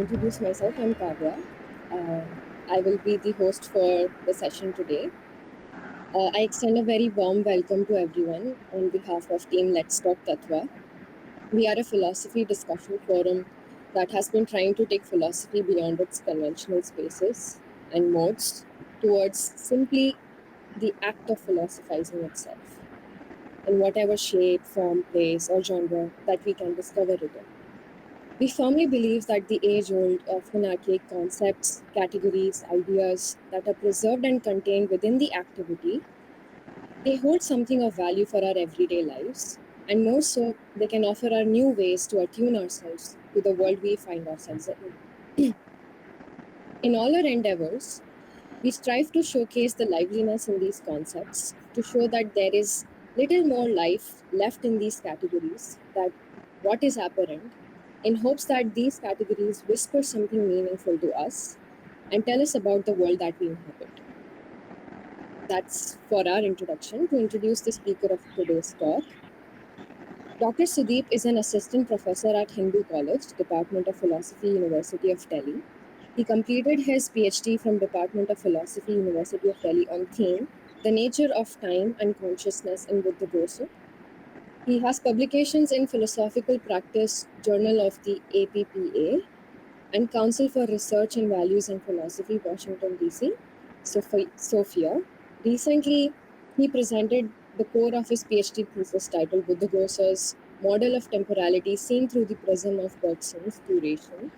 introduce myself. I'm Kavya. I will be the host for the session today. I extend a very warm welcome to everyone on behalf of Team Let's Talk Tattva. We are a philosophy discussion forum that has been trying to take philosophy beyond its conventional spaces and modes towards simply the act of philosophizing itself, in whatever shape, form, place, or genre that we can discover it in. We firmly believe that the age-old, often archaic concepts, categories, ideas that are preserved and contained within the activity, they hold something of value for our everyday lives, and more so, they can offer our new ways to attune ourselves to the world we find ourselves in. In all our endeavors, we strive to showcase the liveliness in these concepts, to show that there is little more life left in these categories than what is apparent, in hopes that these categories whisper something meaningful to us and tell us about the world that we inhabit. That's for our introduction. To introduce the speaker of today's talk, Dr. Sudeep is an assistant professor at Hindu College, Department of Philosophy, University of Delhi. He completed his PhD from Department of Philosophy, University of Delhi on theme, The Nature of Time and Consciousness in Buddhaghosa. He has publications in Philosophical Practice, Journal of the APPA, and Council for Research in Values and Philosophy, Washington, D.C., Sophia. Recently, he presented the core of his PhD thesis titled Buddhaghosa's Model of Temporality Seen Through the Prism of Bergson's Duration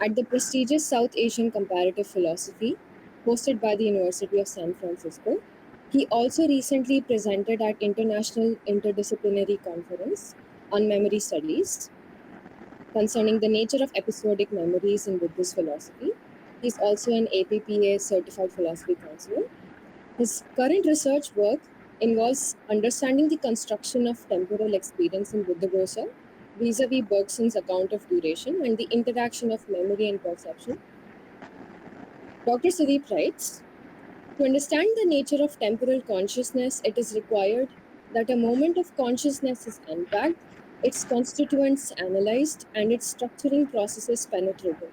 at the prestigious South Asian Comparative Philosophy, hosted by the University of San Francisco. He also recently presented at International Interdisciplinary Conference on Memory Studies concerning the nature of episodic memories in Buddhist philosophy. He's also an APPA certified philosophy counselor. His current research work involves understanding the construction of temporal experience in Buddhaghosa vis-a-vis Bergson's account of duration and the interaction of memory and perception. Dr. Sudeep writes, to understand the nature of temporal consciousness, it is required that a moment of consciousness is unpacked, its constituents analyzed, and its structuring processes penetrated.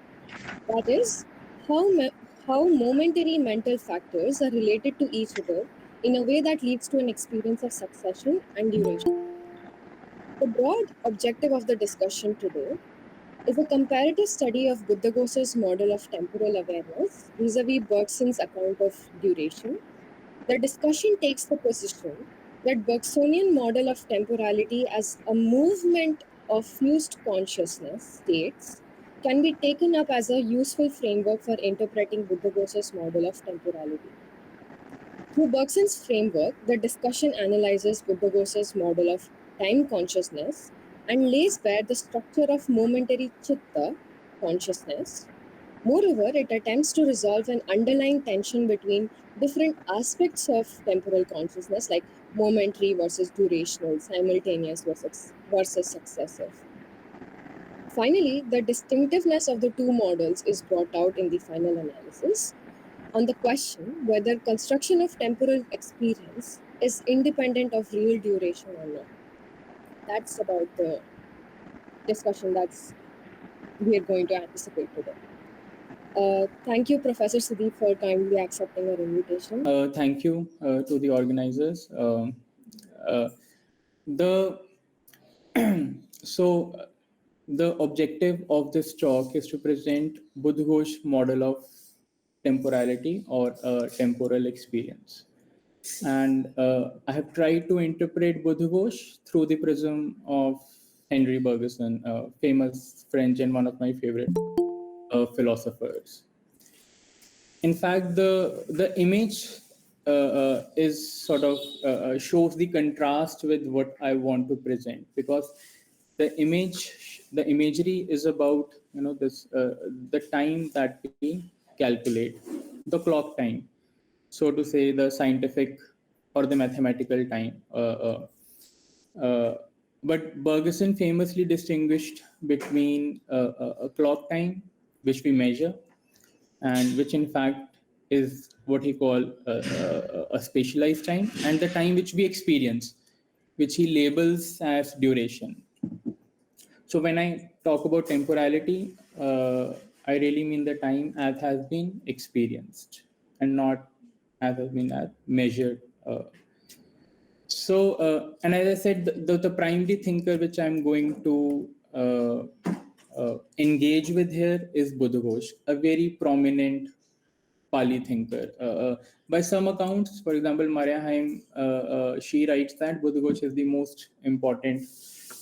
That is, how momentary mental factors are related to each other in a way that leads to an experience of succession and duration. The broad objective of the discussion today is a comparative study of Buddhaghosa's model of temporal awareness vis-a-vis Bergson's account of duration. The discussion takes the position that Bergsonian model of temporality as a movement of fused consciousness states can be taken up as a useful framework for interpreting Buddhaghosa's model of temporality. Through Bergson's framework, the discussion analyzes Buddhaghosa's model of time consciousness and lays bare the structure of momentary chitta consciousness. Moreover, it attempts to resolve an underlying tension between different aspects of temporal consciousness, like momentary versus durational, simultaneous versus successive. Finally, the distinctiveness of the two models is brought out in the final analysis on the question whether construction of temporal experience is independent of real duration or not. That's about the discussion that's we are going to anticipate today. Thank you, Professor Sudeep, for kindly accepting our invitation. Thank you to the organizers. The so the objective of this talk is to present Buddhaghosa's model of temporality or temporal experience. And I have tried to interpret Buddhaghosa through the prism of Henri Bergson, a famous French and one of my favorite philosophers. In fact, the image is sort of shows the contrast with what I want to present, because the imagery is about this the time that we calculate, the clock time, so to say, the scientific or the mathematical time. But Bergson famously distinguished between a clock time, which we measure, and which in fact is what he called a spatialized time, and the time which we experience, which he labels as duration. So when I talk about temporality, I really mean the time as has been experienced and not as has been as measured. And as I said, the primary thinker which I'm going to engage with here is Buddhaghosa, a very prominent Pali thinker. By some accounts, for example, Maria Haim, she writes that Buddhaghosa is the most important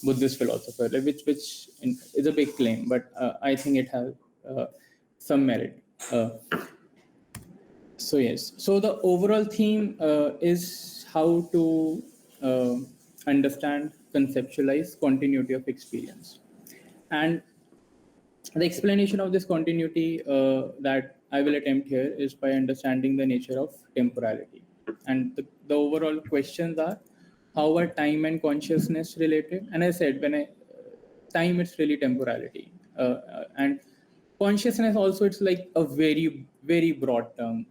Buddhist philosopher, like which is a big claim, but I think it has uh, some merit. So yes, so the overall theme is how to uh, understand, conceptualize continuity of experience, and the explanation of this continuity that I will attempt here is by understanding the nature of temporality. And the overall questions are, how are time and consciousness related? And I said, time, it's really temporality. And consciousness also, it's like a very, very broad term.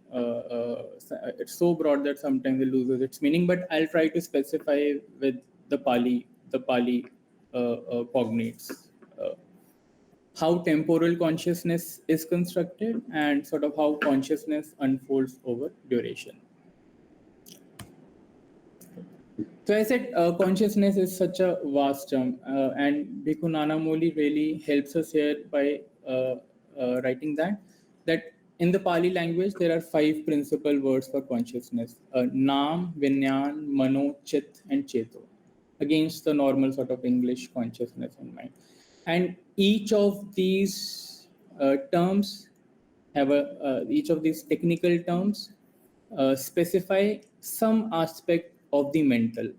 It's so broad that sometimes it loses its meaning, but I'll try to specify with the Pali cognates. How temporal consciousness is constructed and sort of how consciousness unfolds over duration. So I said consciousness is such a vast term, and Bhikkhu Nanamoli really helps us here by writing that in the Pali language there are 5 principal words for consciousness: Nam, Vinyan, Mano, Chit, and Cheto, against the normal sort of English consciousness and mind. And each of these terms each of these technical terms specify some aspect of the mental,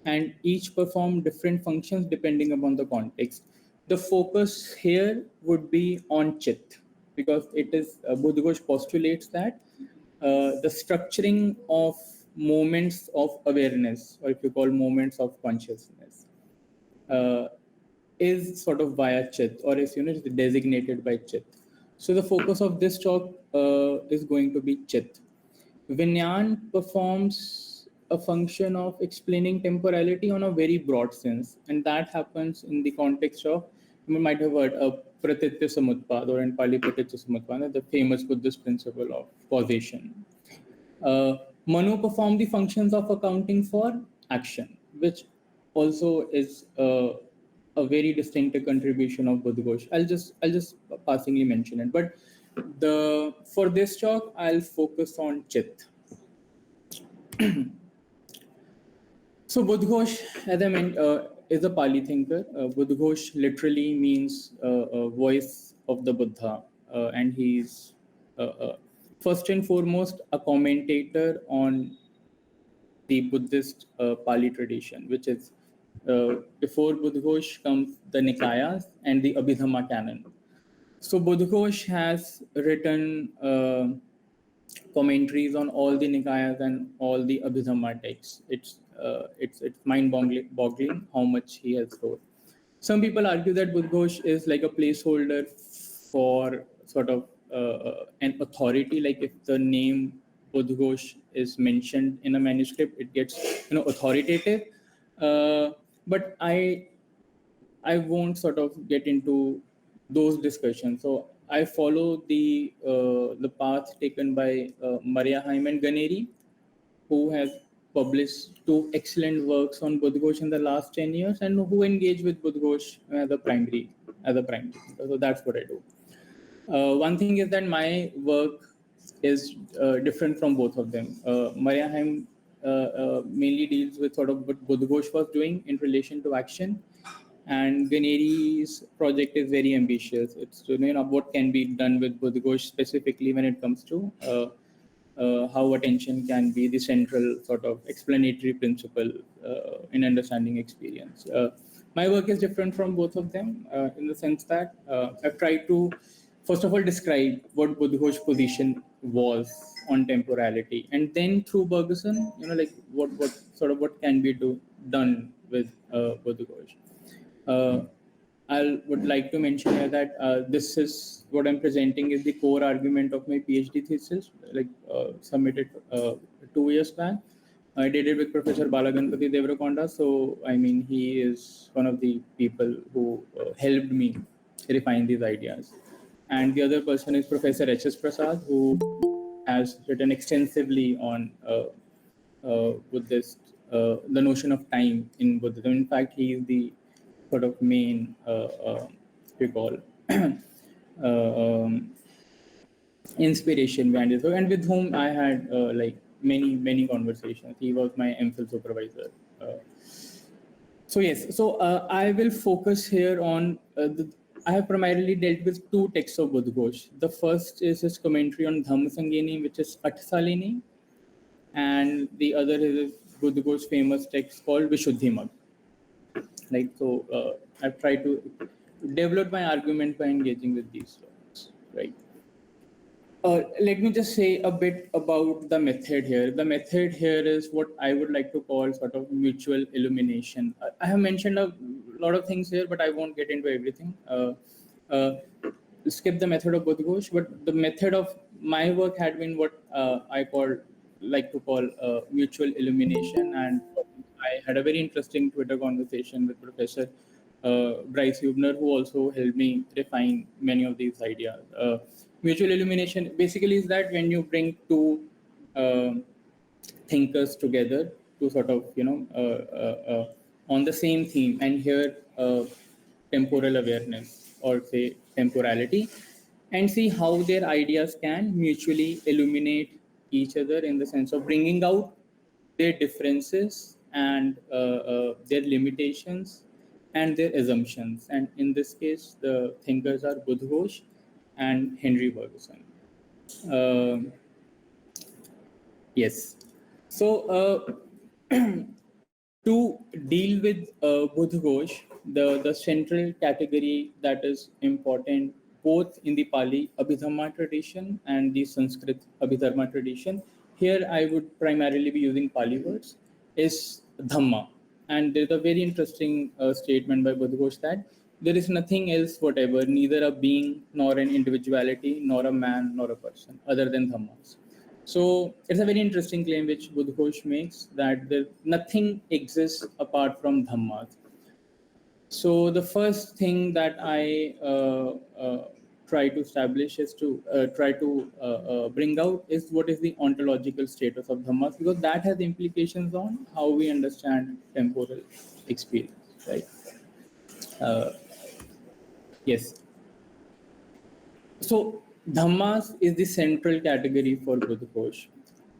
and each perform different functions depending upon the context. The focus here would be on chit, because it is Buddhaghosa postulates that the structuring of moments of awareness, or if you call moments of consciousness, uh, is sort of via chit, or is designated by chit. So the focus of this talk is going to be chit. Vinyan performs a function of explaining temporality on a very broad sense, and that happens in the context of, you might have heard of Pratitya Samutpad, or in Pali Pratitya Samutpad, the famous Buddhist principle of causation. Manu perform the functions of accounting for action, which also is a very distinctive contribution of Buddhaghosa. I'll just passingly mention it, but the for this talk I'll focus on Chit. So Buddhaghosa, as I meant, is a Pali thinker. Buddhaghosa literally means voice of the Buddha, and he's first and foremost a commentator on the Buddhist Pali tradition, which is before Buddhaghosa comes the Nikayas and the Abhidhamma canon. So Buddhaghosa has written commentaries on all the Nikayas and all the Abhidhamma texts. It's mind-boggling how much he has wrote. Some people argue that Buddhaghosa is like a placeholder for sort of an authority. Like if the name Buddhaghosa is mentioned in a manuscript, it gets authoritative. But I won't sort of get into those discussions. So I follow the path taken by Maria Haim and Ganeri, who has published 2 excellent works on Buddhaghosa in the last 10 years, and who engage with Buddhaghosa as a primary. So that's what I do. One thing is that my work is different from both of them. Maria Haim mainly deals with sort of what Buddhaghosa was doing in relation to action, and Ganeri's project is very ambitious. It's what can be done with Buddhaghosa specifically when it comes to how attention can be the central sort of explanatory principle in understanding experience. My work is different from both of them in the sense that I've tried to, first of all, describe what Buddhaghosa's position was on temporality, and then through Bergson, like what can be done with Buddhaghosa. Uh, I would like to mention here that this is what I'm presenting is the core argument of my PhD thesis, like submitted 2 years back. I did it with Professor Balaganpati Devarakonda. So, I mean, he is one of the people who helped me refine these ideas. and the other person is Professor H.S. Prasad, who has written extensively on Buddhist, the notion of time in Buddhism. In fact, he is the sort of main, we call, um, inspiration behind this work, and with whom I had like many conversations. He was my MPhil supervisor. So yes, so I will focus here on I have primarily dealt with two texts of Buddhaghosa. The first is his commentary on Dhammasangini, which is Athsalini, and the other is Buddhaghosa's famous text called Vishuddhimagga. Like so, I've tried to develop my argument by engaging with these works, right? Let me just say a bit about the method here. The method here is what I would like to call sort of mutual illumination. I have mentioned a lot of things here, but I won't get into everything. Uh, Skip the method of Buddhaghosa, but the method of my work had been what like to call mutual illumination, and I had a very interesting Twitter conversation with Professor Bryce Hubner, who also helped me refine many of these ideas. Mutual illumination basically is that when you bring two thinkers together to sort of on the same theme, and here temporal awareness, or say temporality, and see how their ideas can mutually illuminate each other in the sense of bringing out their differences and their limitations and their assumptions. And in this case, the thinkers are Buddhaghosa and Henri Bergson. Um Yes. So, to deal with Buddhaghosa, the central category that is important both in the Pali Abhidhamma tradition and the Sanskrit Abhidharma tradition, here I would primarily be using Pali words, is Dhamma. And there's a very interesting statement by Buddhaghosa that there is nothing else, whatever, neither a being, nor an individuality, nor a man, nor a person, other than Dhammas. So it's a very interesting claim which Buddhaghosa makes, that nothing exists apart from Dhammas. So the first thing that I try to establish is to try to bring out is what is the ontological status of Dhammas, because that has implications on how we understand temporal experience, right? Uh, yes. So Dhammas is the central category for Buddhaghosa.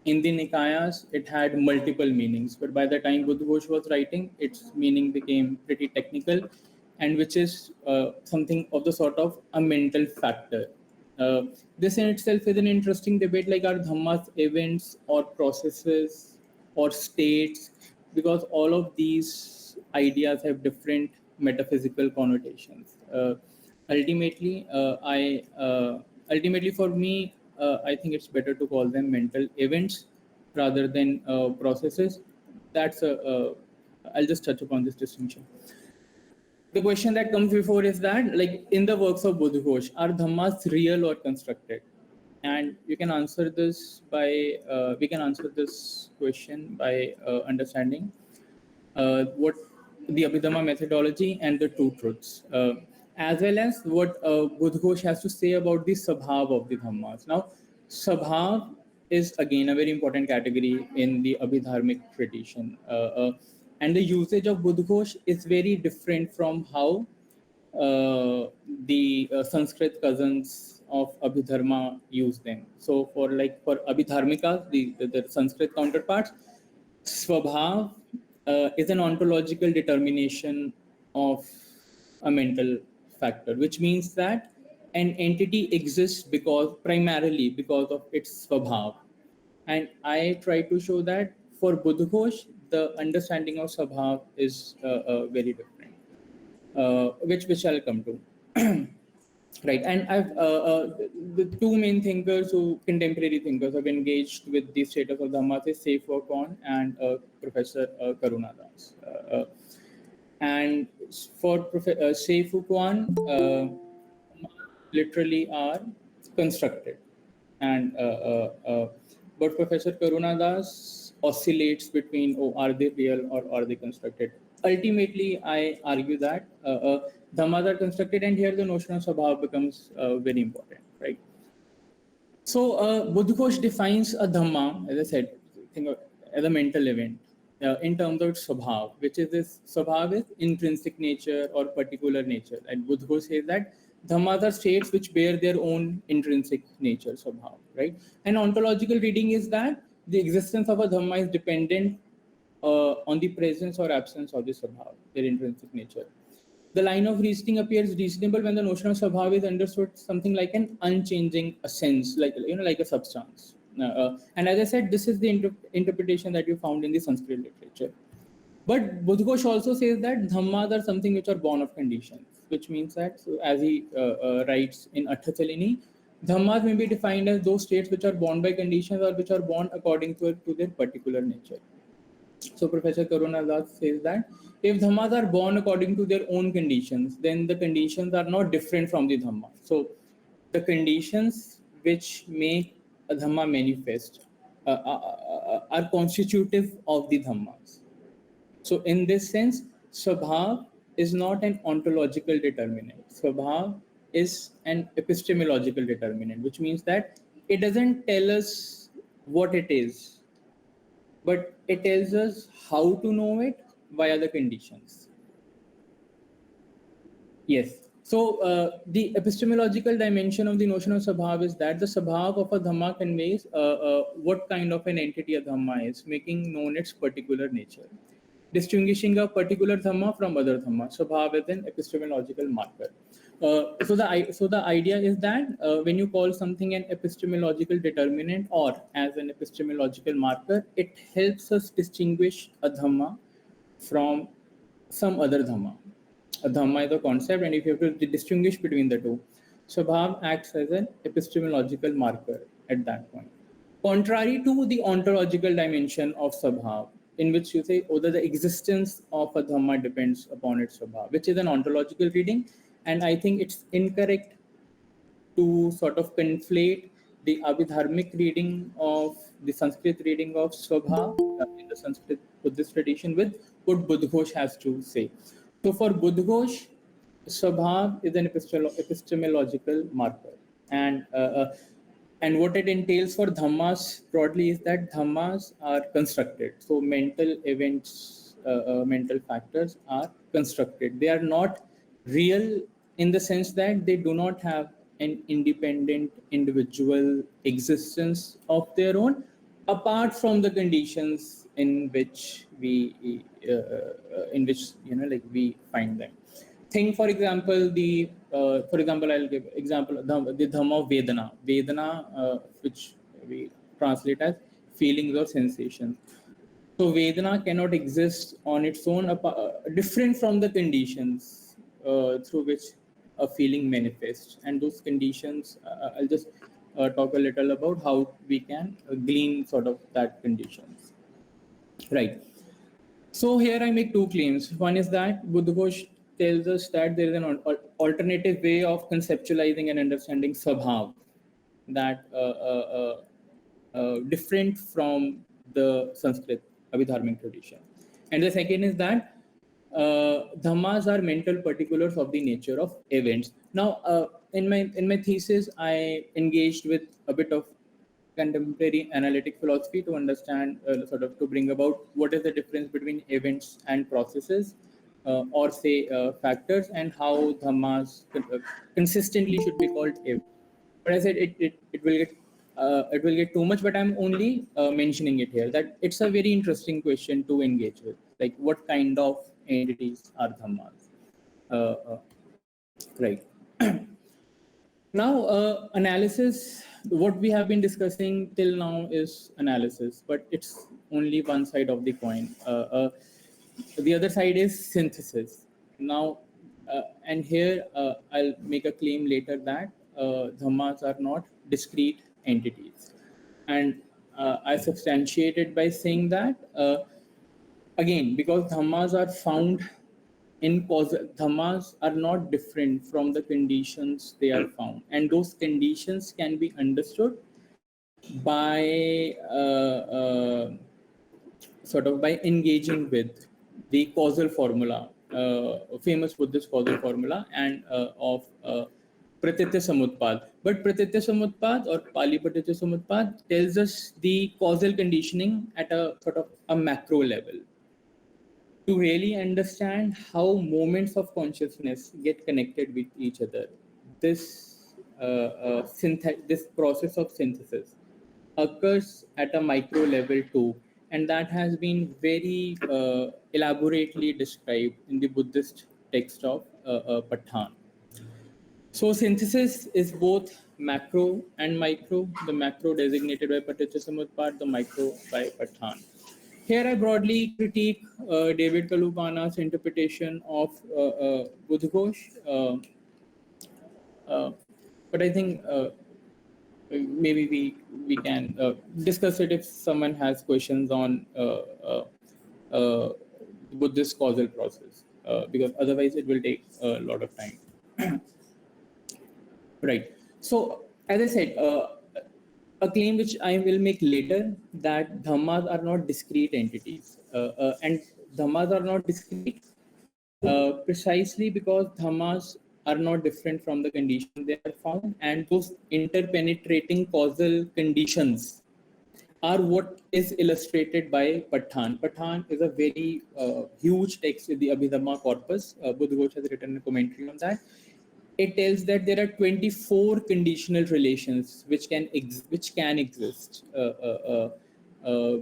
In the Nikayas, it had multiple meanings, but by the time Buddhaghosa was writing, its meaning became pretty technical, and which is something of the sort of a mental factor. Uh, this in itself is an interesting debate, like are Dhammas events or processes or states, because all of these ideas have different metaphysical connotations. Ultimately, ultimately for me, I think it's better to call them mental events rather than processes. That's I'll just touch upon this distinction. The question that comes before is that, like in the works of Buddhaghosa, are dhammas real or constructed? And you can answer this by we can answer this question by understanding what the Abhidhamma methodology and the two truths, as well as what Buddhaghosa has to say about the Sabhav of the Dhammas. Now, Sabhav is again a very important category in the Abhidharmic tradition. And the usage of Buddhaghosa is very different from how the Sanskrit cousins of Abhidharma use them. So for Abhidharmika, the Sanskrit counterparts, Swabhav is an ontological determination of a mental factor, which means that an entity exists primarily because of its Swabhav. And I try to show that for Buddhaghosa, the understanding of Swabhav is very different, which I'll come to. Right, and I've the two main thinkers who contemporary thinkers have engaged with the status of Dhammas is Seyfo and Professor Karuna Das. And for Seyfo literally are constructed, and but Professor Karuna Das oscillates between, oh, are they real or are they constructed? ultimately, I argue that dhammas are constructed, and here the notion of swabhav becomes very important, right? So, Buddhaghosa defines a dhamma, as I said, think of, as a mental event in terms of swabhav, which is this swabhav is intrinsic nature or particular nature. And Buddhaghosa says that dhammas are states which bear their own intrinsic nature, swabhav, right? And ontological reading is that the existence of a dhamma is dependent on the presence or absence of the swabhav, their intrinsic nature. The line of reasoning appears reasonable when the notion of swabhav is understood something like an unchanging essence, like a substance. And as I said, this is the interpretation that you found in the Sanskrit literature. But Buddhaghosa also says that dhammas are something which are born of conditions, which means that, so as he writes in Atthachalini, dhammas may be defined as those states which are born by conditions or which are born according to their particular nature. So Professor Karuna Das says that if dhammas are born according to their own conditions, then the conditions are not different from the dhamma. So the conditions which make a dhamma manifest are constitutive of the dhammas. So in this sense, swabhav is not an ontological determinant. Swabhav is an epistemological determinant, which means that it doesn't tell us what it is, but it tells us how to know it via the conditions. Yes. So the epistemological dimension of the notion of swabhav is that the swabhav of a dhamma conveys what kind of an entity a dhamma is, making known its particular nature, distinguishing a particular dhamma from other dhamma. Swabhav is an epistemological marker. So the idea is that when you call something an epistemological determinant or as an epistemological marker, it helps us distinguish a dhamma from some other dhamma. A dhamma is a concept, and if you have to distinguish between the two, swabhav acts as an epistemological marker at that point. Contrary to the ontological dimension of swabhav, in which you say whether the existence of a dhamma depends upon its swabhav, which is an ontological reading, and I think it's incorrect to sort of conflate the abhidharmic reading of the Sanskrit reading of Swabha in the Sanskrit Buddhist tradition with what Buddhaghosa has to say. So for Buddhaghosa, Swabha is an epistemological marker, and and what it entails for dhammas broadly is that dhammas are constructed. So mental events, mental factors are constructed. They are not real in the sense that they do not have an independent individual existence of their own, apart from the conditions in which we find them. Think, for example, I'll give example the dhamma of Vedana, which we translate as feelings or sensations. So Vedana cannot exist on its own, different from the conditions through which a feeling manifests. And those conditions, I'll just talk a little about how we can glean sort of that conditions. Right. So here I make two claims. One is that Buddhaghosa tells us that there is an alternative way of conceptualizing and understanding Swabhav that different from the Sanskrit Abhidharmic tradition. And the second is that dhammas are mental particulars of the nature of events. Now, in my thesis, I engaged with a bit of contemporary analytic philosophy to understand, sort of to bring about what is the difference between events and processes, or say factors, and how dhammas consistently should be called events. But I said it will get too much, but I'm only mentioning it here that it's a very interesting question to engage with. Like, what kind of entities are dhammas? Right. Now, analysis, what we have been discussing till now is analysis, but it's only one side of the coin. The other side is synthesis. Now, and here I'll make a claim later that dhammas are not discrete entities. And I substantiate it by saying that, again, because dhammas are found in dhammas are not different from the conditions they are found, and those conditions can be understood by sort of by engaging with the causal formula, famous Buddhist causal formula, and of Pratitya Samutpad. But Pratitya Samutpad, or Pali Pratitya Samutpad, tells us the causal conditioning at a sort of a macro level. To really understand how moments of consciousness get connected with each other, this process of synthesis occurs at a micro level too, and that has been very elaborately described in the Buddhist text of Pathan. So synthesis is both macro and micro, the macro designated by Paticcasamutpad, the micro by Pathan. Here I broadly critique David Kalupana's interpretation of Buddhaghosa, but I think maybe we can discuss it if someone has questions on uh, Buddhist causal process, because otherwise it will take a lot of time. Right. So, as I said, a claim which I will make later, that dhammas are not discrete entities, and dhammas are not discrete precisely because dhammas are not different from the conditions they are found, and those interpenetrating causal conditions are what is illustrated by Pathan. Pathan is a very huge text in the Abhidhamma corpus. Buddhaghosa has written a commentary on that. It tells that there are 24 conditional relations which can exist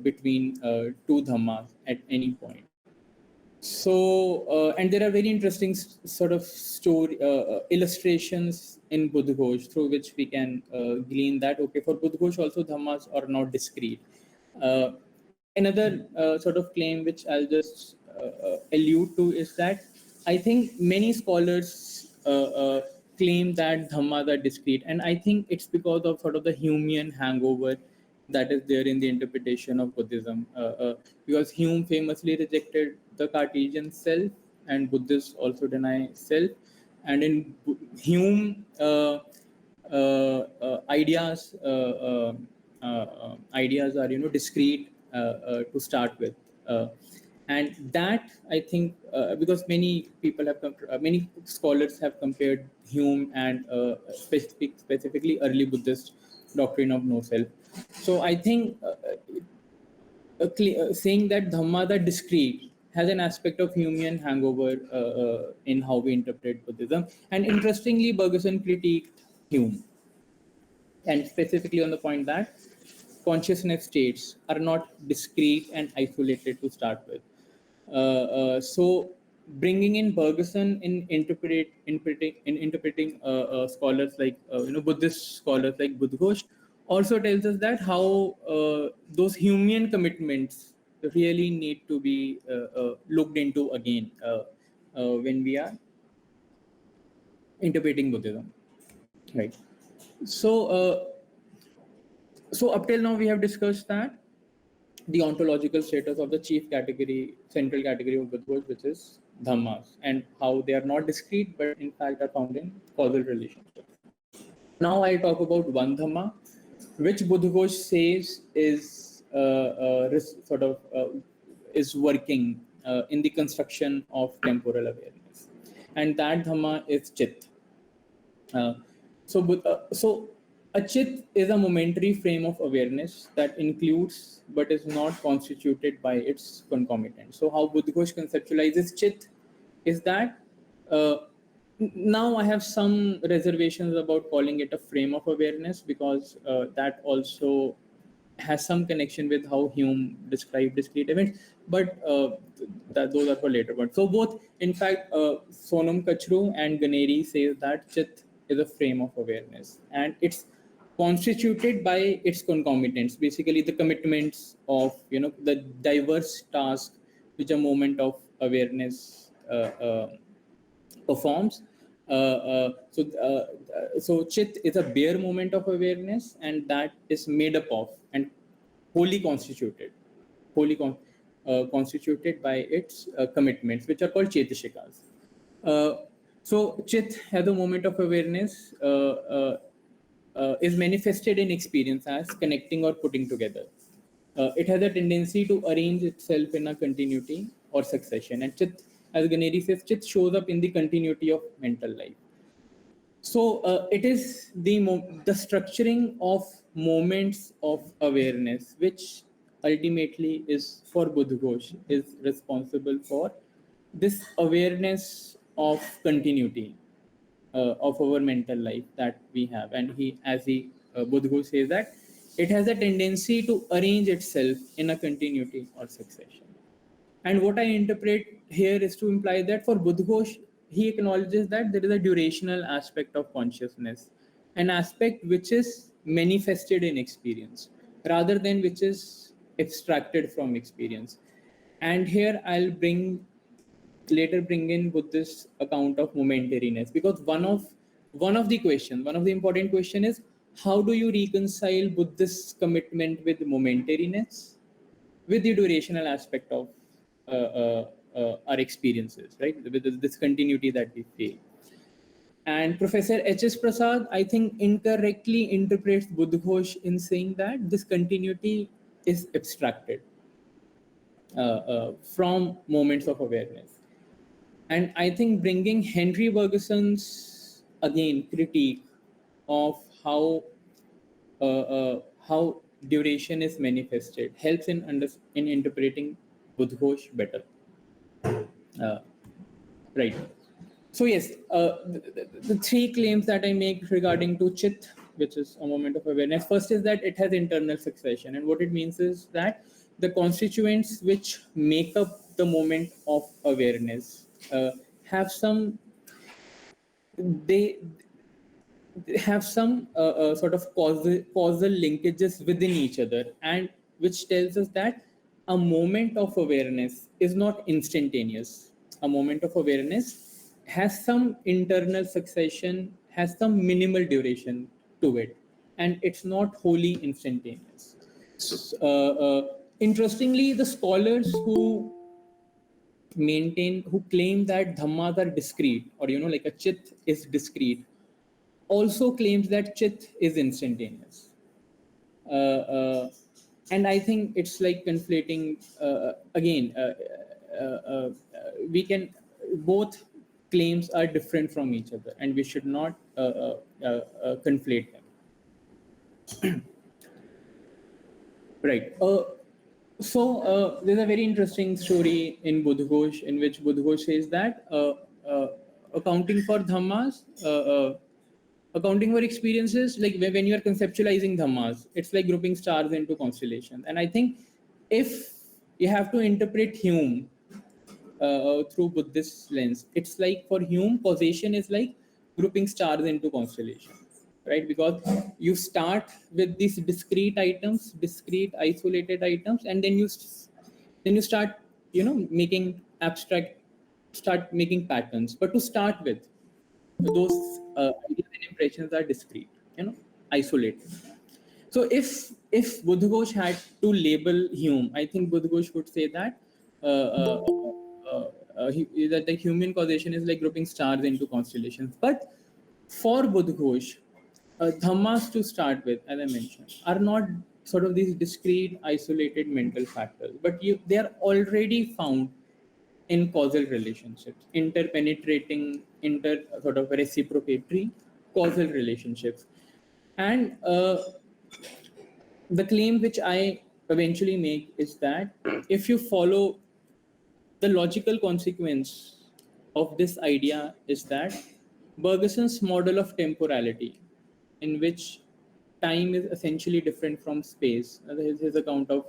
between two dhammas at any point. So, and there are very interesting sort of story illustrations in Buddhaghosa through which we can glean that, okay, for Buddhaghosa also dhammas are not discrete. Another sort of claim which I'll just allude to is that I think many scholars claim that dhammas are discrete, and I think it's because of sort of the Humean hangover that is there in the interpretation of Buddhism. Because Hume famously rejected the Cartesian self, and Buddhists also deny self. And in Hume, ideas are discrete to start with, and that I think because many people have many scholars have compared Hume and specifically early Buddhist doctrine of no self. So I think saying that dhammas are discrete has an aspect of Humean hangover in how we interpret Buddhism. And interestingly, Bergson critiqued Hume, and specifically on the point that consciousness states are not discrete and isolated to start with. So bringing in Bergson in interpreting scholars like Buddhist scholars like Buddhaghosa also tells us that how those Humean commitments really need to be looked into again when we are interpreting Buddhism, right? So so up till now we have discussed that the ontological status of the chief category, central category of Buddhas, which is dhammas, and how they are not discrete, but in fact are found in causal relationships. Now I'll talk about one dhamma, which Buddhaghosa says is sort of is working in the construction of temporal awareness, and that dhamma is chit. Uh, so a chit is a momentary frame of awareness that includes but is not constituted by its concomitant. So how Buddhaghosa conceptualizes chit is that now I have some reservations about calling it a frame of awareness, because that also has some connection with how Hume described discrete events, but those are for later. But so both, in fact, Sonam Kachru and Ganeri say that Chit is a frame of awareness, and it's constituted by its concomitants, basically the commitments of the diverse task which a moment of awareness performs. So Chit is a bare moment of awareness, and that is made up of and wholly constituted, constituted by its commitments, which are called Chetashikas. So Chit as a moment of awareness is manifested in experience as connecting or putting together. It has a tendency to arrange itself in a continuity or succession. And chit, as Ganeri says, chit shows up in the continuity of mental life. So it is the structuring of moments of awareness, which ultimately is for Buddhaghosa is responsible for this awareness of continuity of our mental life that we have. And he, Buddhaghosa says that it has a tendency to arrange itself in a continuity or succession. And what I interpret here is to imply that for Buddhaghosa, he acknowledges that there is a durational aspect of consciousness, an aspect which is manifested in experience rather than which is abstracted from experience. And here I'll bring in Buddhist account of momentariness, because one of the important question is, how do you reconcile Buddhist commitment with momentariness with the durational aspect of our experiences, right? With this continuity that we feel. And Professor H.S. Prasad, I think, incorrectly interprets Buddhaghosa in saying that this continuity is abstracted from moments of awareness. And I think bringing Henri Bergson's, again, critique of how duration is manifested helps in interpreting Buddhaghosa better. Uh, right. So yes, the three claims that I make regarding to Chit, which is a moment of awareness. First is that it has internal succession, and what it means is that the constituents which make up the moment of awareness have some they have some sort of causal linkages within each other, and which tells us that a moment of awareness is not instantaneous. A moment of awareness has some internal succession, has some minimal duration to it, and it's not wholly instantaneous. Interestingly, the scholars who claim that dhammas are discrete, or like a chit is discrete, also claims that chit is instantaneous. And I think it's like conflating again. We can both claims are different from each other, and we should not conflate them. Right. There's a very interesting story in Buddhaghosa in which Buddhaghosa says that accounting for dhammas, accounting for experiences, like when you are conceptualizing dhammas, it's like grouping stars into constellations. And I think if you have to interpret Hume through Buddhist lens, it's like for Hume, causation is like grouping stars into constellations, right? Because you start with these discrete isolated items, and then you start making abstract, start making patterns. But to start with, those ideas and impressions are discrete, isolated. So if Buddhaghosa had to label Hume, I think Buddhaghosa would say that that the human causation is like grouping stars into constellations. But for Buddhaghosa, dhammas to start with, as I mentioned, are not sort of these discrete, isolated mental factors, but they are already found in causal relationships, interpenetrating, sort of reciprocatory causal relationships. And the claim which I eventually make is that if you follow the logical consequence of this idea is that Bergson's model of temporality, in which time is essentially different from space, his account of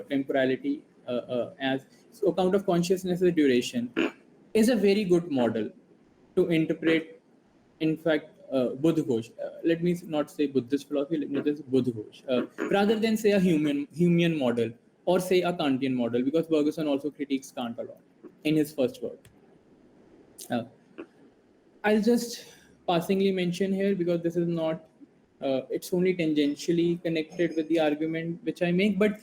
temporality as so account of consciousness as duration, is a very good model to interpret, in fact, Buddhaghosa. Let me not say Buddhist philosophy, let me just Buddhaghosa, rather than say a Humean model or say a Kantian model, because Bergson also critiques Kant a lot in his first work. Uh, I'll just passingly mention here, because this is not, it's only tangentially connected with the argument which I make, but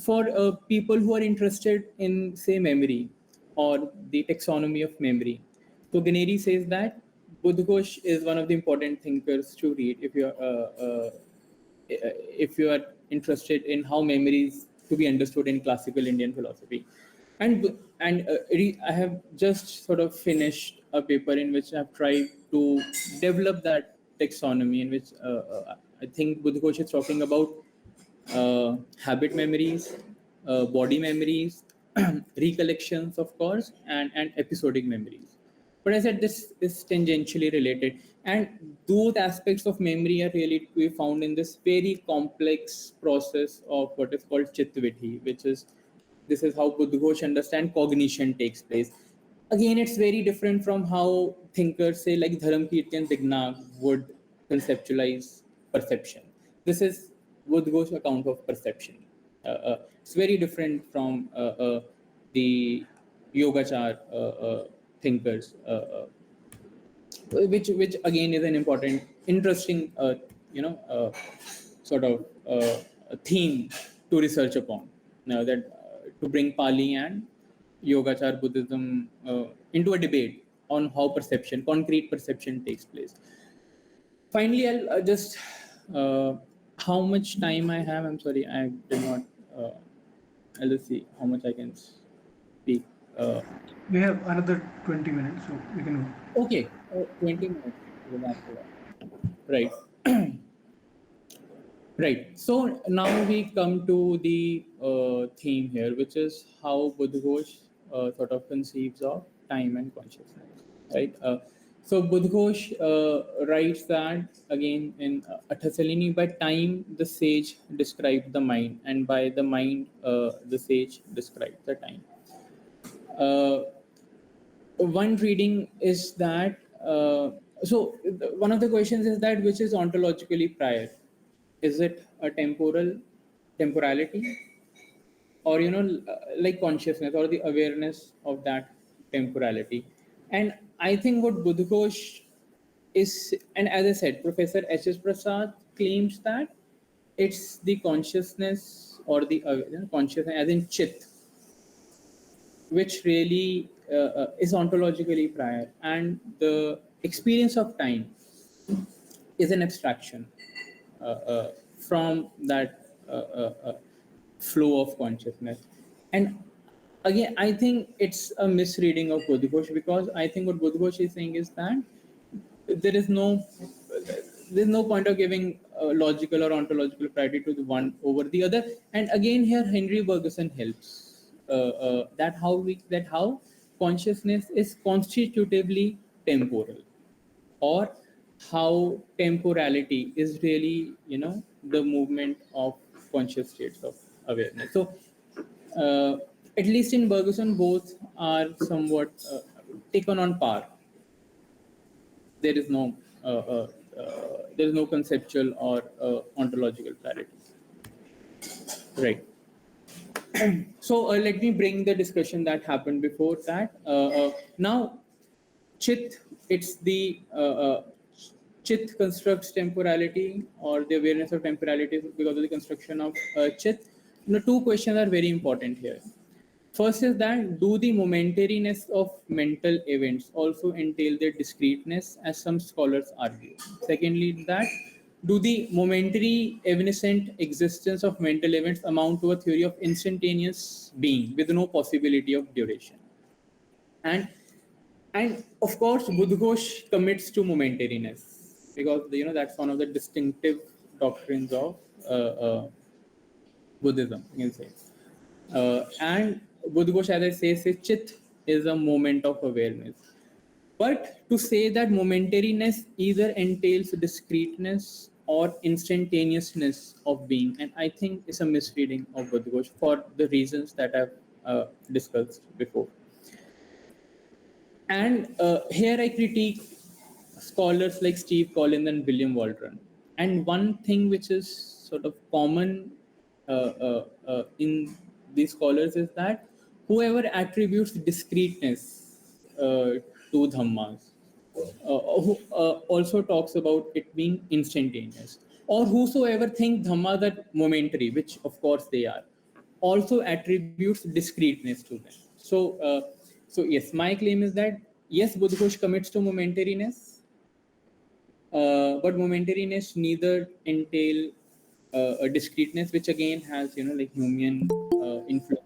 for people who are interested in, say, memory or the taxonomy of memory, so Ganeri says that Buddhaghosa is one of the important thinkers to read if you are interested in how memory is to be understood in classical Indian philosophy. I have just sort of finished a paper in which I've tried to develop that taxonomy, in which I think Buddhaghosa is talking about habit memories, body memories, recollections, of course, and episodic memories. But I said this is tangentially related, and those aspects of memory are really to be found in this very complex process of what is called chitviti, which is this is how Buddhaghosh understand cognition takes place. Again, it's very different from how thinkers say like Dharamkirti Digna would conceptualize perception. This is Buddhaghosh account of perception. It's very different from the Yogachar thinkers, which again is an important, interesting, sort of theme to research upon. Now that to bring Pali and Yogachar Buddhism into a debate on how perception, concrete perception, takes place. Finally, I'll just how much time I have. I'm sorry, I did not. I'll just see how much I can speak. Uh, We have another 20 minutes, so we can go. okay, 20 minutes. Right. Right. So now we come to the theme here, which is how Buddhaghosh sort of conceives of time and consciousness. Right. So Buddhaghosh writes that again in Athasalini, by time the sage described the mind, and by the mind the sage described the time. Uh, One reading is that one of the questions is that which is ontologically prior, is it a temporality, or like consciousness or the awareness of that temporality. And I think what Buddhaghosh is, and as I said, Professor H.S. Prasad claims that it's the consciousness or the consciousness as in chit, which really is ontologically prior, and the experience of time is an abstraction from that flow of consciousness. And again, I think it's a misreading of Buddhaghosh, because I think what Buddhaghosh is saying is that there is no there's no point of giving logical or ontological priority to the one over the other. And again, here Henri Bergson helps that how consciousness is constitutively temporal, or how temporality is really the movement of conscious states of awareness. So at least in Bergson, both are somewhat taken on par. There is no conceptual or ontological clarity. Right. So let me bring the discussion that happened before that. Now, Chit, it's the Chit constructs temporality, or the awareness of temporality because of the construction of Chit. Two questions are very important here. First is that, do the momentariness of mental events also entail their discreteness, as some scholars argue? Secondly, that, do the momentary evanescent existence of mental events amount to a theory of instantaneous being with no possibility of duration? And and of course, Buddhaghosh commits to momentariness, because that's one of the distinctive doctrines of Buddhism, you can say. And Buddhaghosh, as I say, says Chit is a moment of awareness. But to say that momentariness either entails discreteness or instantaneousness of being, and I think it's a misreading of Buddhaghosh for the reasons that I've discussed before. And here I critique scholars like Steve Collins and William Waldron. And one thing which is sort of common in these scholars is that whoever attributes discreteness to Dhammas who also talks about it being instantaneous, or whosoever think Dhammas are momentary, which of course they are, also attributes discreteness to them. So yes, my claim is that yes, Buddhaghosh commits to momentariness, but momentariness neither entail a discreteness, which again has like Humean influence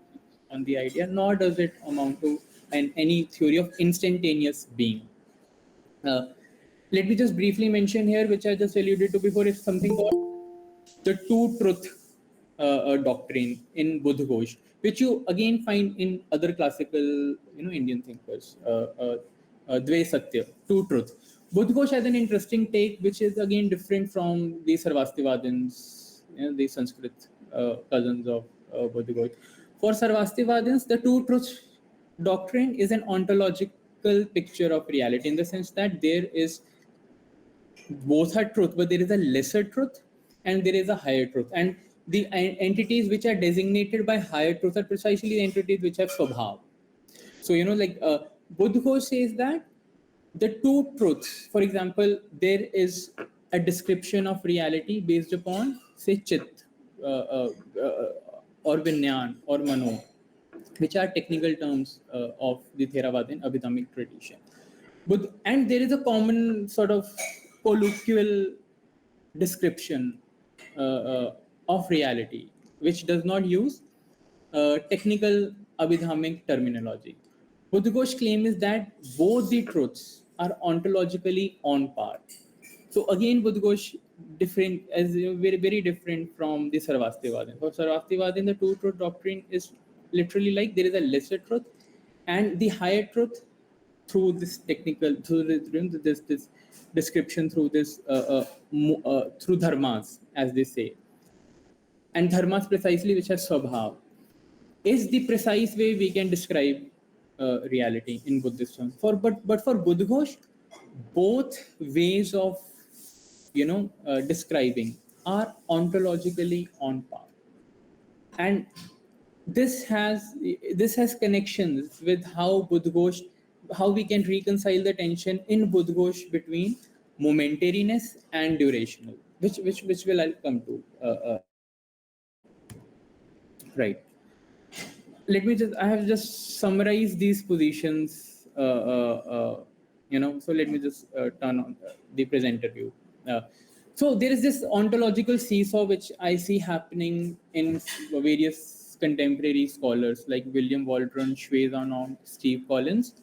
on the idea, nor does it amount to any theory of instantaneous being. Let me just briefly mention here, which I just alluded to before, is something called the two truth doctrine in Buddhaghosa, which you again find in other classical, Indian thinkers. Dve Satya, two truth. Buddhaghosa has an interesting take, which is again different from the Sarvastivadins, the Sanskrit cousins of Buddhaghosa. For Sarvastivadins, the two truth doctrine is an ontological picture of reality, in the sense that there is both are truth, but there is a lesser truth and there is a higher truth. And the entities which are designated by higher truth are precisely the entities which have swabhav. So, Buddha says that the two truths, for example, there is a description of reality based upon, say, chit, or vinyan, or mano, which are technical terms of the Theravada and Abhidhammic tradition. And there is a common sort of colloquial description of reality, which does not use technical Abhidhammic terminology. Buddhaghosa's claim is that both the truths are ontologically on par. So again, Buddhaghosa different, as very very different from the Sarvastivadin. For Sarvastivadin, the two truth doctrine is literally like there is a lesser truth and the higher truth through this technical, through this description, through this through dharmas, as they say, and dharmas precisely which has swabhav, is the precise way we can describe reality in Buddhist terms. But for Buddhaghosa, both ways of describing are ontologically on par, and this has connections with how Buddhaghosa, how we can reconcile the tension in Buddhaghosa between momentariness and durational, which will I'll come to right. I have just summarized these positions, so let me just turn on the presenter view. So there is this ontological seesaw which I see happening in various contemporary scholars like William Waldron, Shwezan, Steve Collins.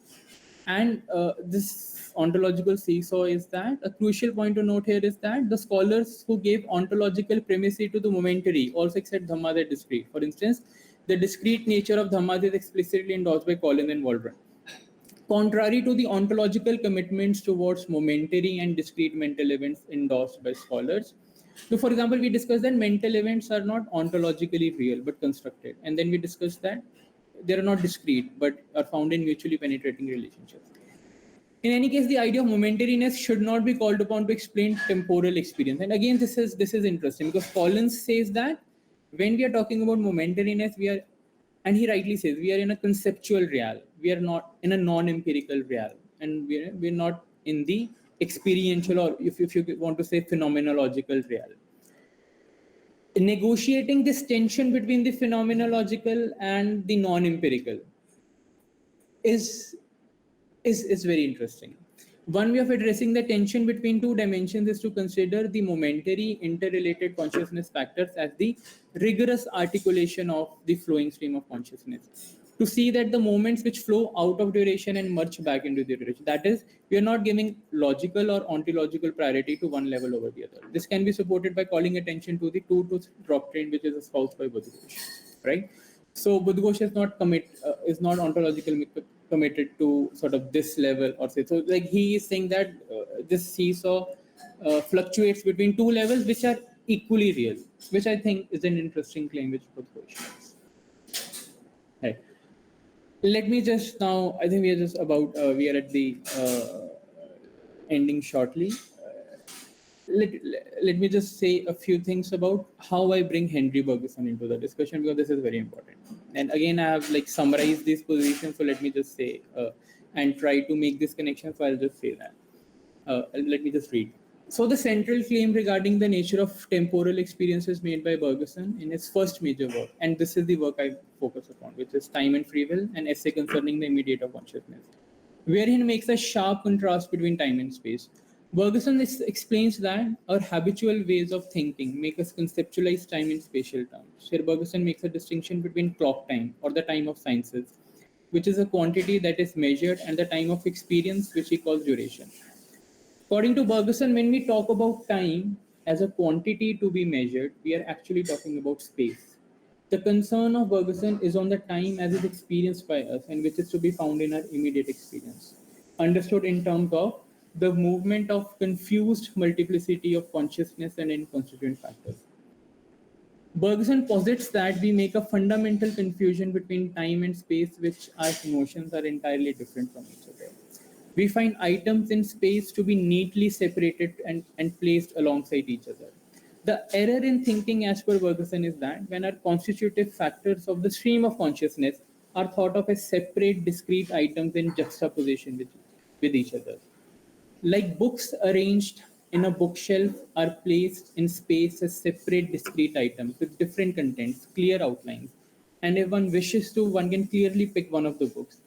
And this ontological seesaw is that a crucial point to note here is that the scholars who gave ontological primacy to the momentary also accept Dhammas as discrete. For instance, the discrete nature of Dhammas is explicitly endorsed by Collins and Waldron. Contrary to the ontological commitments towards momentary and discrete mental events endorsed by scholars. So, for example, we discussed that mental events are not ontologically real but constructed. And then we discussed that they are not discrete but are found in mutually penetrating relationships. In any case, the idea of momentariness should not be called upon to explain temporal experience. And again, this is interesting because Collins says that when we are talking about momentariness, we are, and he rightly says, we are in a conceptual realm. We are not in a non-empirical realm, and we're not in the experiential, or if you want to say phenomenological realm. Negotiating this tension between the phenomenological and the non-empirical is very interesting. One way of addressing the tension between two dimensions is to consider the momentary interrelated consciousness factors as the rigorous articulation of the flowing stream of consciousness. To see that the moments which flow out of duration and merge back into the duration. That is, we are not giving logical or ontological priority to one level over the other. This can be supported by calling attention to the two-truth doctrine, which is espoused by Buddhaghosa, right? So Buddhaghosa is not ontologically committed to sort of this level, or say, so like he is saying that this seesaw fluctuates between two levels which are equally real, which I think is an interesting claim which Buddhaghosa makes. Right. Let me just now, I think we are just about we are at the ending shortly. Let me just say a few things about how I bring Henri Bergson into the discussion, because this is very important. And again, I have like summarized these positions, so let me just say and try to make this connection. So I'll just say that. Let me just read. So the central claim regarding the nature of temporal experiences made by Bergson in his first major work, and this is the work I focus upon, which is Time and Free Will, an essay concerning the immediate of consciousness, wherein makes a sharp contrast between time and space. Bergson explains that our habitual ways of thinking make us conceptualize time in spatial terms. Here, Bergson makes a distinction between clock time, or the time of sciences, which is a quantity that is measured, and the time of experience, which he calls duration. According to Bergson, when we talk about time as a quantity to be measured, we are actually talking about space. The concern of Bergson is on the time as is experienced by us and which is to be found in our immediate experience, understood in terms of the movement of confused multiplicity of consciousness and inconstituent factors. Bergson posits that we make a fundamental confusion between time and space, which our notions are entirely different from each other. We find items in space to be neatly separated and placed alongside each other. The error in thinking, as per Bergson, is that when our constitutive factors of the stream of consciousness are thought of as separate, discrete items in juxtaposition with each other. Like books arranged in a bookshelf are placed in space as separate discrete items with different contents, clear outlines. And if one wishes to, one can clearly pick one of the books.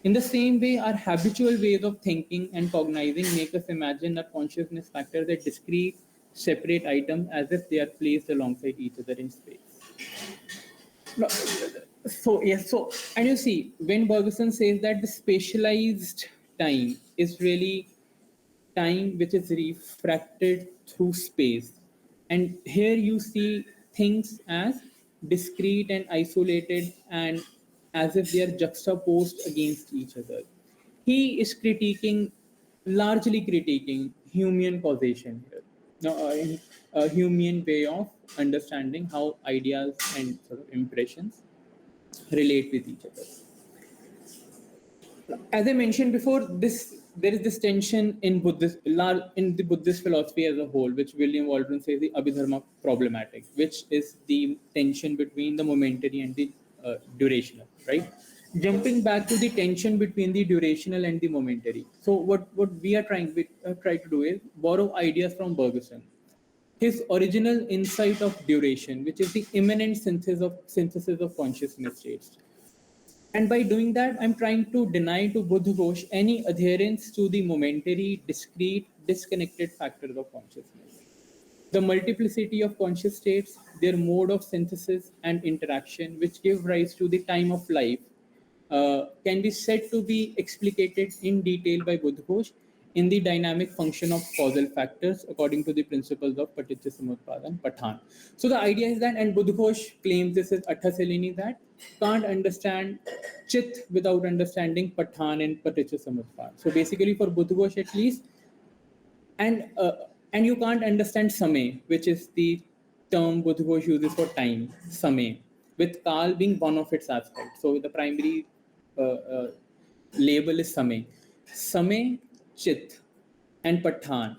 In the same way, our habitual ways of thinking and cognizing make us imagine our consciousness factors as discrete, separate items as if they are placed alongside each other in space. No, and you see, when Bergson says that the spatialized time is really time which is refracted through space. And here you see things as discrete and isolated and as if they are juxtaposed against each other. He is largely critiquing Humean causation here. Now, a Humean way of understanding how ideas and sort of impressions relate with each other. As I mentioned before, there is this tension in the Buddhist philosophy as a whole, which William Waldron says the Abhidharma problematic, which is the tension between the momentary and the durational, right? Jumping back to the tension between the durational and the momentary. So what we are try to do is borrow ideas from Bergson. His original insight of duration, which is the immanent synthesis of consciousness states. And by doing that, I'm trying to deny to Buddhaghosa any adherence to the momentary, discrete, disconnected factors of consciousness. The multiplicity of conscious states, their mode of synthesis and interaction, which give rise to the time of life, can be said to be explicated in detail by Buddhaghosa in the dynamic function of causal factors according to the principles of Paticca and Pathan. So the idea is that, and Buddhaghosa claims this is Attasalini, that can't understand Chit without understanding Pathan and Paticca. So basically for Buddhaghosa at least, and you can't understand Samay, which is the term Buddhaghosa uses for time, Samay, with Kal being one of its aspects. So the primary label is Samay. Samay, Chit, and Pathan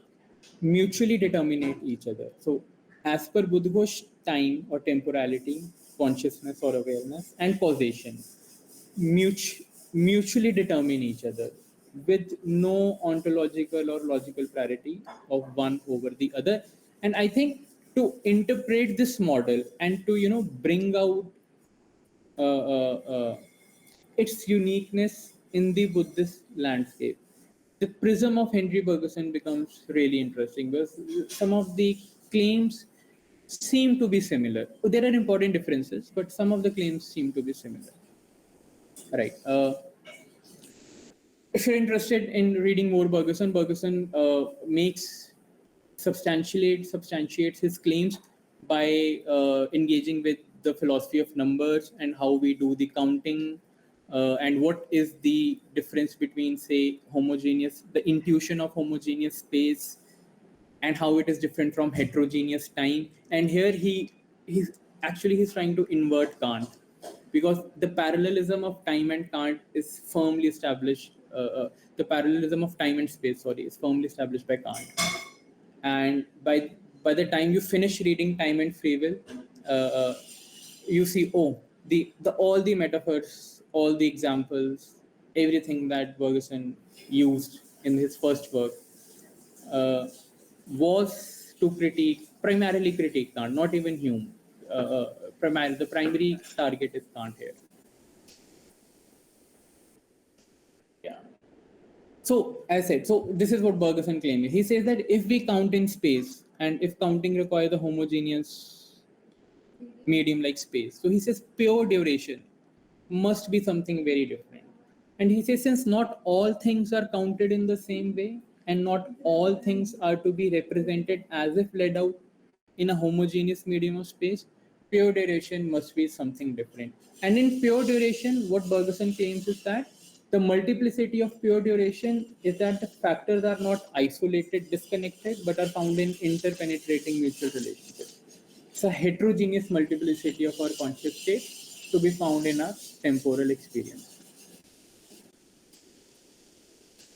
mutually determinate each other. So as per Buddhaghosa, time or temporality, consciousness or awareness, and causation mutually determine each other with no ontological or logical priority of one over the other. And I think to interpret this model and to bring out its uniqueness in the Buddhist landscape, the prism of Henri Bergson becomes really interesting because some of the claims seem to be similar. There are important differences, but some of the claims seem to be similar. Right. If you're interested in reading more Bergson, Bergson substantiates his claims by engaging with the philosophy of numbers and how we do the counting, and what is the difference between, say, the intuition of homogeneous space and how it is different from heterogeneous time. And here he's trying to invert Kant, because the parallelism of time and Kant is firmly established. The parallelism of time and space, sorry, is firmly established by Kant. And by the time you finish reading Time and Free Will, you see, the all the metaphors, all the examples, everything that Bergson used in his first work uh, was to primarily critique Kant, not even Hume. The primary target is Kant here. Yeah. So, as I said, so this is what Bergson claims. He says that if we count in space, and if counting requires a homogeneous medium like space, so he says pure duration must be something very different. And he says since not all things are counted in the same way, and not all things are to be represented as if laid out in a homogeneous medium of space, pure duration must be something different. And in pure duration, what Bergson claims is that the multiplicity of pure duration is that the factors are not isolated, disconnected, but are found in interpenetrating mutual relationships. It's a heterogeneous multiplicity of our conscious state to be found in our temporal experience.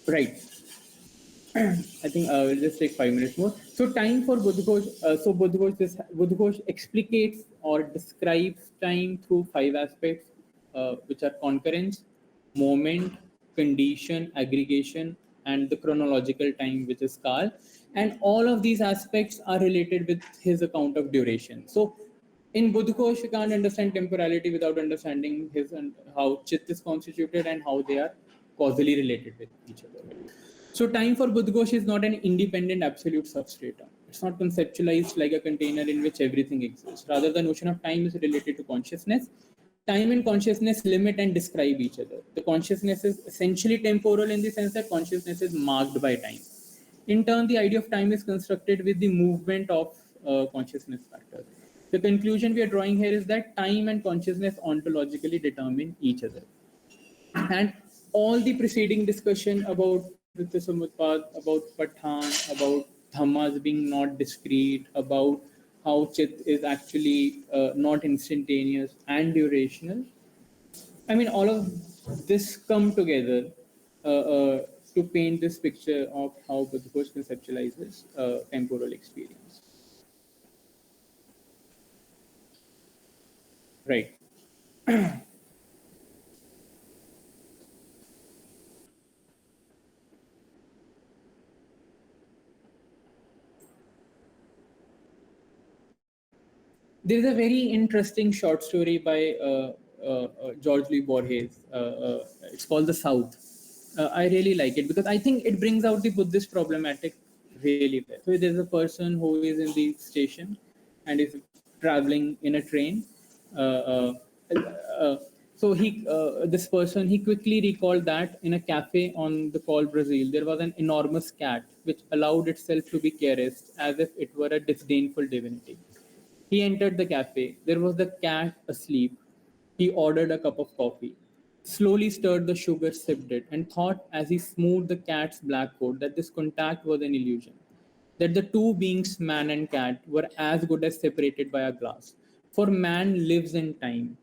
Right. I think we'll just take 5 minutes more. So time for Buddhaghosa. Buddhaghosa explicates or describes time through 5 aspects, which are concurrence, moment, condition, aggregation, and the chronological time, which is Kal. And all of these aspects are related with his account of duration. So in Buddhaghosa, you can't understand temporality without understanding his and how Chit is constituted and how they are causally related with each other. So time for Buddhaghosa is not an independent absolute substratum. It's not conceptualized like a container in which everything exists. Rather, the notion of time is related to consciousness. Time and consciousness limit and describe each other. The consciousness is essentially temporal in the sense that consciousness is marked by time. In turn, the idea of time is constructed with the movement of consciousness factors. The conclusion we are drawing here is that time and consciousness ontologically determine each other. And all the preceding discussion about Vrityasamutpad, about Pathan, about Dhammas being not discrete, about how Chit is actually not instantaneous and durational. I mean, all of this come together to paint this picture of how Buddhaghosa conceptualizes temporal experience. Right. There is a very interesting short story by George Louis Borges. It's called The South. I really like it because I think it brings out the Buddhist problematic really well. So there's a person who is in the station and is traveling in a train. Uh, uh, so this person, he quickly recalled that in a cafe on the call Brazil, there was an enormous cat which allowed itself to be caressed as if it were a disdainful divinity. He entered the cafe. There was the cat asleep. He ordered a cup of coffee, slowly stirred the sugar, sipped it, and thought as he smoothed the cat's black coat that this contact was an illusion, that the two beings, man and cat, were as good as separated by a glass. For man lives in time,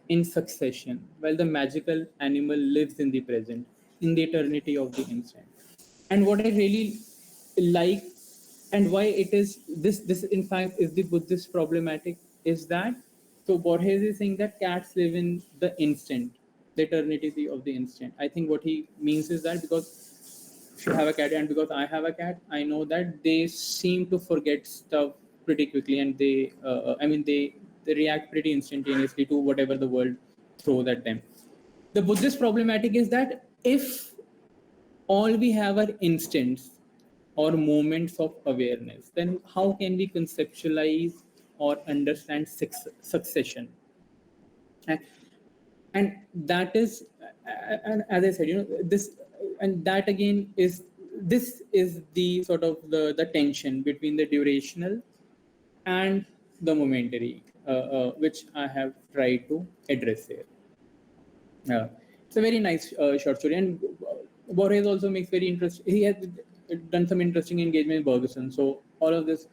in succession, while the magical animal lives in the present, in the eternity of the instant. And what I really like, and why it is this in fact is the Buddhist problematic, is that so Borges is saying that cats live in the instant, the eternity of the instant. I think what he means is that because if you have a cat and because I have a cat, I know that they seem to forget stuff pretty quickly, and they react pretty instantaneously to whatever the world throws at them. The Buddhist problematic is that if all we have are instants or moments of awareness, then how can we conceptualize or understand succession? And, and that is, and as I said, this, and that again is, this is the sort of the tension between the durational and the momentary, which I have tried to address here. Yeah, it's a very nice short story, and Borges also makes very interesting. He has done some interesting engagement with Bergson, so all of this,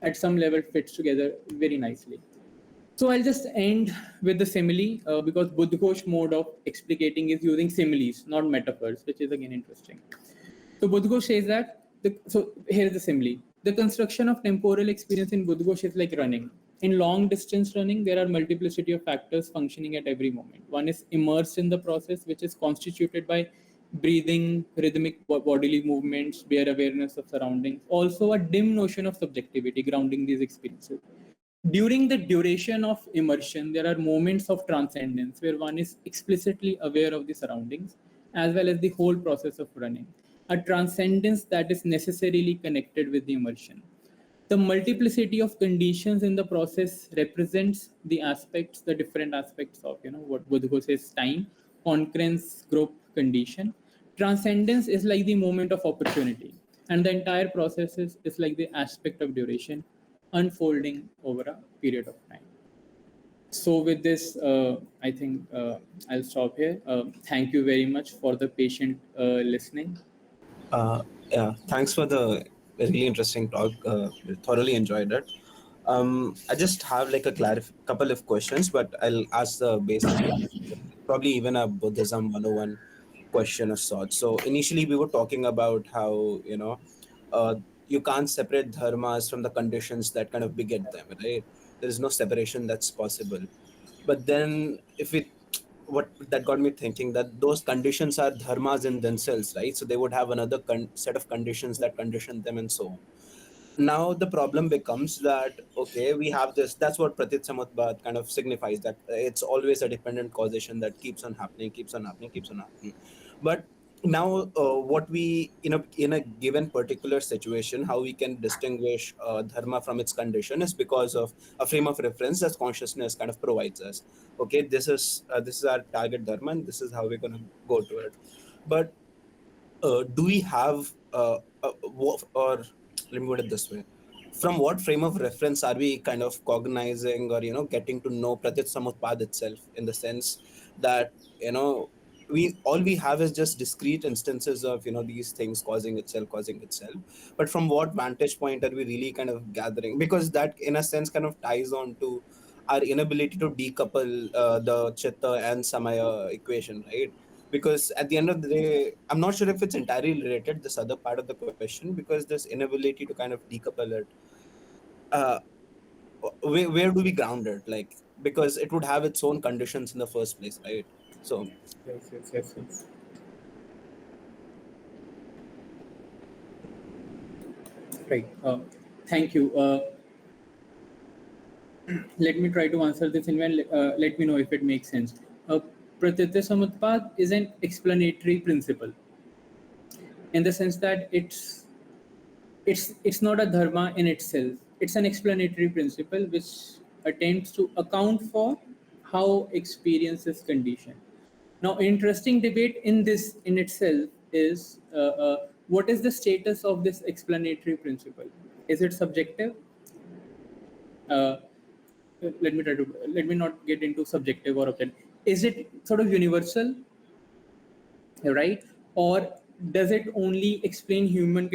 at some level, fits together very nicely. So I'll just end with the simile because Buddhaghosa's mode of explicating is using similes, not metaphors, which is again interesting. So Buddhaghosa says that, so here is the simile. The construction of temporal experience in Buddhaghosa is like running. In long distance running, there are multiplicity of factors functioning at every moment. One is immersed in the process, which is constituted by breathing, rhythmic bodily movements, bare awareness of surroundings. Also a dim notion of subjectivity grounding these experiences. During the duration of immersion, there are moments of transcendence where one is explicitly aware of the surroundings as well as the whole process of running. a transcendence that is necessarily connected with the immersion. The multiplicity of conditions in the process represents the different aspects of what Buddhaghosa says: time, concurrence, group, condition. Transcendence is like the moment of opportunity, and the entire process is like the aspect of duration unfolding over a period of time. So with this, I think I'll stop here. Thank you very much for the patient listening. Yeah, thanks for the really interesting talk. Thoroughly enjoyed it. I just have like a couple of questions, but I'll ask the basic one. Probably even a Buddhism 101 question of sorts. So initially we were talking about how, you can't separate dharmas from the conditions that kind of beget them, right? There is no separation that's possible. But then if it what that got me thinking that those conditions are dharmas in themselves, right? So they would have another set of conditions that condition them and so on. Now the problem becomes that, okay, we have this, that's what pratit samutpat kind of signifies, that it's always a dependent causation that keeps on happening, keeps on happening. But now what we in a given particular situation, how we can distinguish dharma from its condition is because of a frame of reference that consciousness kind of provides us. Okay, this is our target dharma and this is how we're going to go to it. But do we have or let me put it this way, from what frame of reference are we kind of cognizing or getting to know pratit samutpad itself, in the sense that we have is just discrete instances of these things causing itself, but from what vantage point are we really kind of gathering, because that in a sense kind of ties on to our inability to decouple the chitta and samaya equation, right? Because at the end of the day, I'm not sure if it's entirely related, this other part of the question, because this inability to kind of decouple it, uh, where do we ground it, like, because it would have its own conditions in the first place, right? So Yes. Right. Thank you. Let me try to answer this and let me know if it makes sense. Pratyatya samutpad is an explanatory principle in the sense that it's not a dharma in itself. It's an explanatory principle which attempts to account for how experience is conditioned. Now, interesting debate in this in itself is what is the status of this explanatory principle? Is it subjective? Uh, let me not get into subjective or objective. Is it sort of universal, right? Or does it only explain human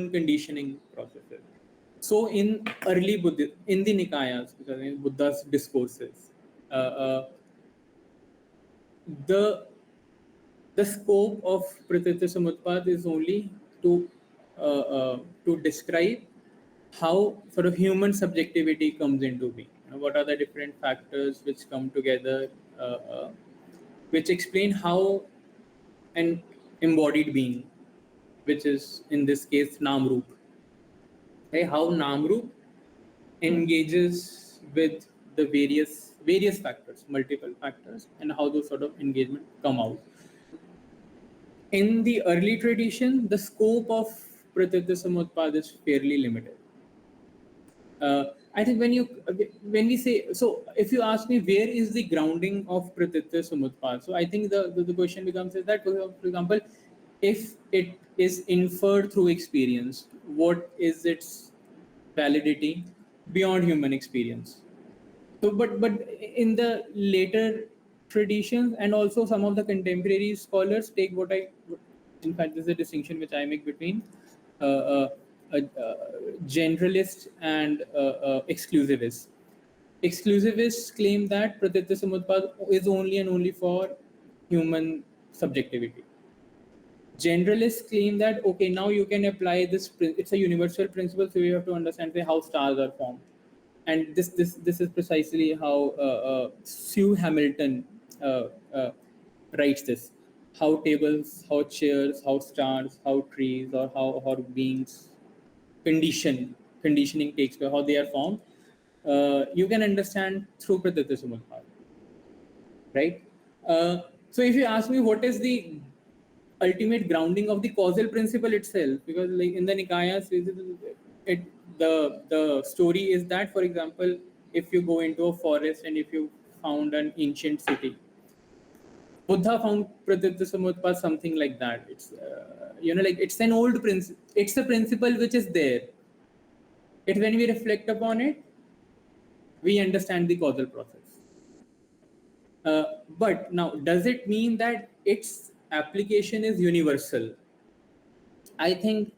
conditioning processes? So in early Buddhism, in the Nikayas, which are in Buddha's discourses, the the scope of Pratyatya Samutpad is only to describe how sort of human subjectivity comes into being. What are the different factors which come together, which explain how an embodied being, which is in this case Namrup, okay, how Namrup engages with the various factors, multiple factors, and how those sort of engagement come out. In the early tradition, the scope of Pratyatya Samutpad is fairly limited. I think when we say, so if you ask me where is the grounding of Pratyatya Samutpad, so I think the question becomes is that, for example, if it is inferred through experience, what is its validity beyond human experience? So, but in the later traditions and also some of the contemporary scholars take in fact, this is a distinction which I make between generalist and exclusivist. Exclusivists claim that Pratyatya Samutpad is only and only for human subjectivity. Generalists claim that, okay, now you can apply this, it's a universal principle, so you have to understand, say, how stars are formed. And this is precisely how Sue Hamilton writes this: how tables, how chairs, how stars, how trees, or how beings conditioning takes place, how they are formed. You can understand through Pratyatya Samutpad, right? So if you ask me what is the ultimate grounding of the causal principle itself, because like in the Nikayas, the story is that, for example, if you go into a forest and if you found an ancient city, Buddha found Pratitya Samutpa, something like that. It's like it's an old principle. It's a principle which is there. It's when we reflect upon it, we understand the causal process. But now, does it mean that its application is universal? I think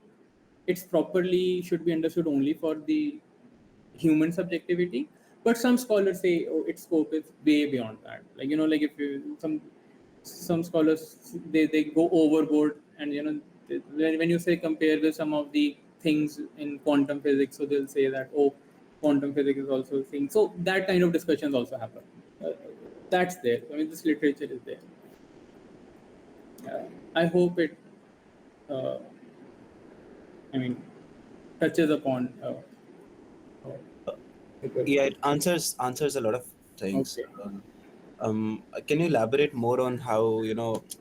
it's properly should be understood only for the human subjectivity. But some scholars say, oh, its scope is way beyond that. Like like if you some scholars they go overboard, and when you say compare with some of the things in quantum physics, so they'll say that, oh, quantum physics is also a thing. So that kind of discussions also happen. That's there. I mean, this literature is there. I hope it. Uh, I mean, touches upon. Yeah, it answers a lot of things. Okay. Can you elaborate more on how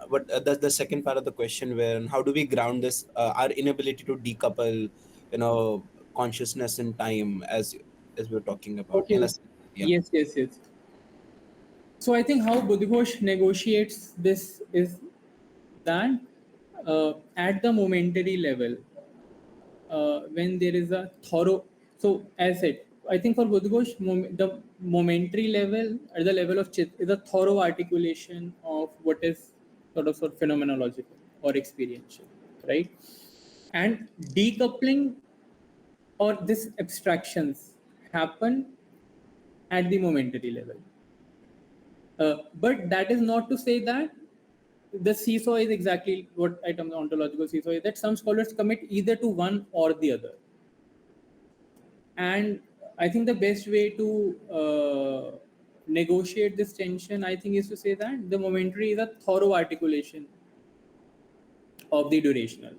what the second part of the question, where how do we ground this our inability to decouple consciousness and time, as we were talking about Okay. yeah. Yes. So I think how Buddhaghosa negotiates this is that at the momentary level, when there is a thorough, so as said, I think for Buddhaghosa, the momentary level at the level of chit is a thorough articulation of what is sort of phenomenological or experiential, right? And decoupling or these abstractions happen at the momentary level. But that is not to say that the seesaw is exactly what I term the ontological seesaw is, that some scholars commit either to one or the other. And I think the best way to negotiate this tension, I think, is to say that the momentary is a thorough articulation of the durational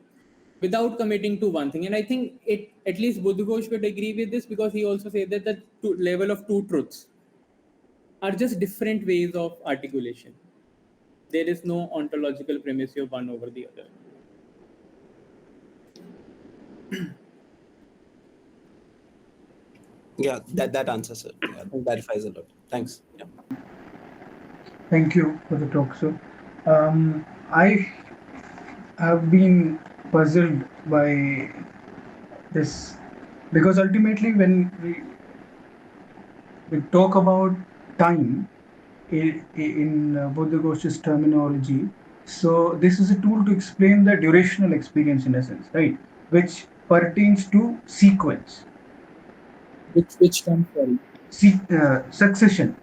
without committing to one thing. And I think it, at least Buddhaghosa would agree with this, because he also said that the level of two truths are just different ways of articulation. There is no ontological premise of one over the other. Yeah, that answers it. Yeah, that clarifies a lot. Thanks. Yeah. Thank you for the talk, sir. I have been puzzled by this, because ultimately when we talk about time in Buddhaghosa's terminology, so this is a tool to explain the durational experience, in a sense, right, which pertains to sequence. Which term? Sorry. Succession,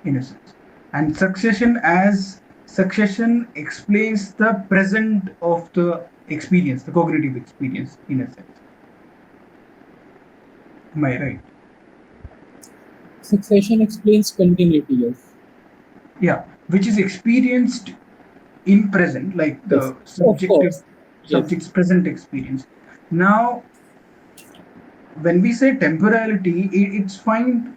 in a sense, and succession explains the present of the experience, the cognitive experience, in a sense. Am I right? Succession explains continuity, yes. Yeah, which is experienced in present, like the Yes, subject's yes. present experience. Now, when we say temporality, it's fine.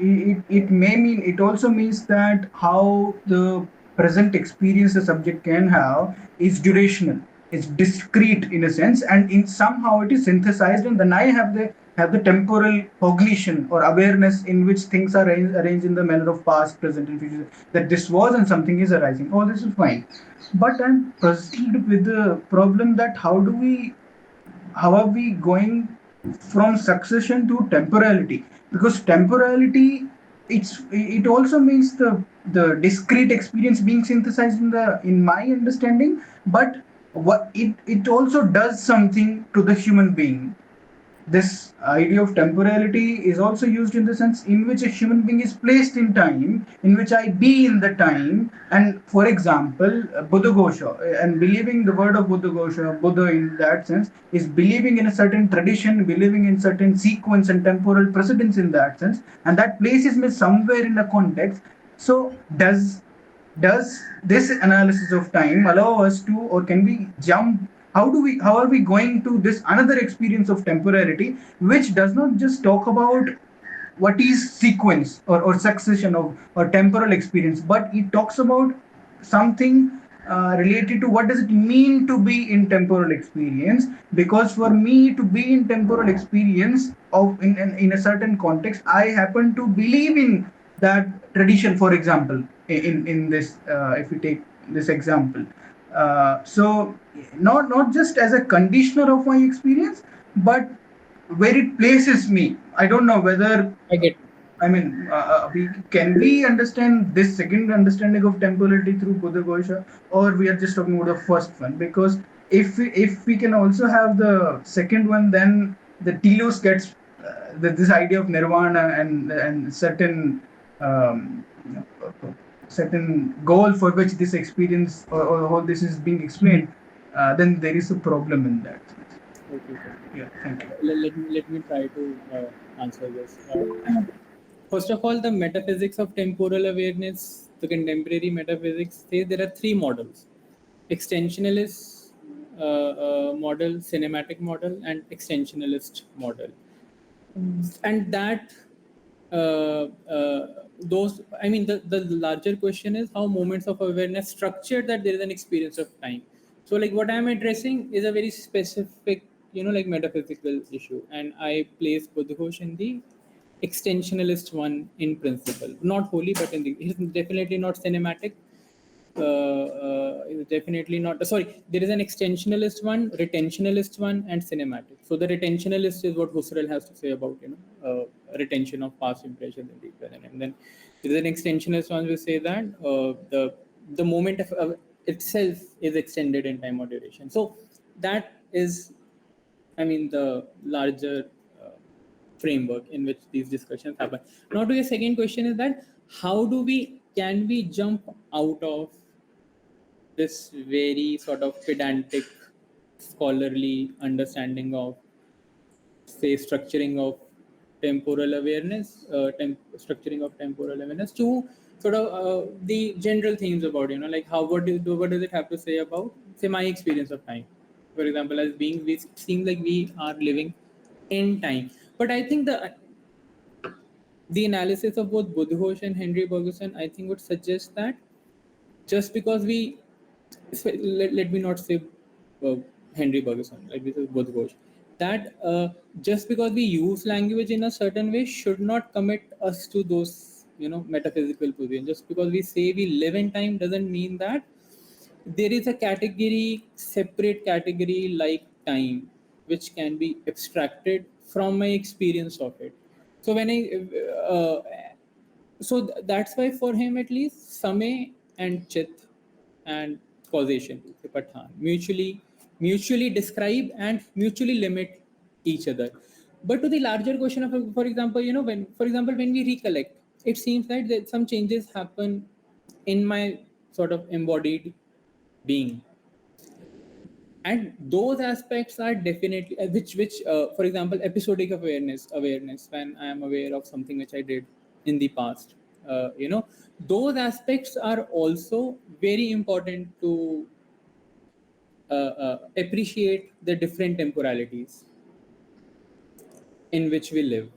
It may mean, it also means that how the present experience the subject can have is durational. It's discrete, in a sense, and in somehow it is synthesized, and then I have the temporal cognition or awareness in which things are arranged in the manner of past, present, and future. That this was and something is arising. All this is fine, but I'm puzzled with the problem that how are we going from succession to temporality? Because temporality, it also means the discrete experience being synthesized in my understanding, but what it also does something to the human being. This idea of temporality is also used in the sense in which a human being is placed in time, in which I be in the time. And for example, Buddhaghosa, and believing the word of Buddhaghosa, Buddha in that sense, is believing in a certain tradition, believing in certain sequence and temporal precedence in that sense, and that places me somewhere in a context. So does this analysis of time allow us to, or can we jump, how are we going to this another experience of temporality, which does not just talk about what is sequence or succession of or temporal experience, but it talks about something related to what does it mean to be in temporal experience. Because for me to be in temporal experience of in a certain context, I happen to believe in that tradition. For example, in this, if we take this example, so not just as a conditioner of my experience, but where it places me. I don't know whether I get. I mean, we understand this second understanding of temporality through Buddhaghosa, or we are just talking about the first one? Because if we can also have the second one, then the telos gets this idea of nirvana and um, certain goal for which this experience or all this is being explained. Then there is a problem in that sense. Okay. Yeah, thank you. Let me try to answer this. First of all, the metaphysics of temporal awareness, the contemporary metaphysics, say there are three models: extensionalist model, cinematic model, and extensionalist model. And that those, I mean, the larger question is how moments of awareness structure that there is an experience of time. So like what I'm addressing is a very specific, like metaphysical issue, and I place Buddhaghosa in the extensionalist one in principle, not wholly, but in the, it's definitely not cinematic. Is definitely not, sorry, there is an extensionalist one, retentionalist one, and cinematic. So the retentionalist is what Husserl has to say about retention of past impressions in the present, and then there is an extensionalist one which say that the moment of itself is extended in time or duration. So that is, I mean, the larger framework in which these discussions happen. Now, to your second question is that how do we can we jump out of this very sort of pedantic scholarly understanding of, say, structuring of temporal awareness, structuring of temporal awareness, to sort of the general themes about, like how, what does it have to say about, say, my experience of time, for example, as being, we seem like we are living in time. But I think the analysis of both Buddhaghosa and Henri Bergson, I think, would suggest that just because we, let me not say uh, Henri Bergson, like this is Buddhaghosa, that just because we use language in a certain way should not commit us to those, metaphysical positions. Just because we say we live in time doesn't mean that there is a category, separate category like time, which can be abstracted from my experience of it. So when uh, that's why for him at least, Samay and Chit and causation, Pathan, mutually describe and mutually limit each other. But to the larger question of, for example, when we recollect, it seems that some changes happen in my sort of embodied being, and those aspects are definitely which for example, episodic awareness, when I am aware of something which I did in the past, those aspects are also very important to appreciate the different temporalities in which we live.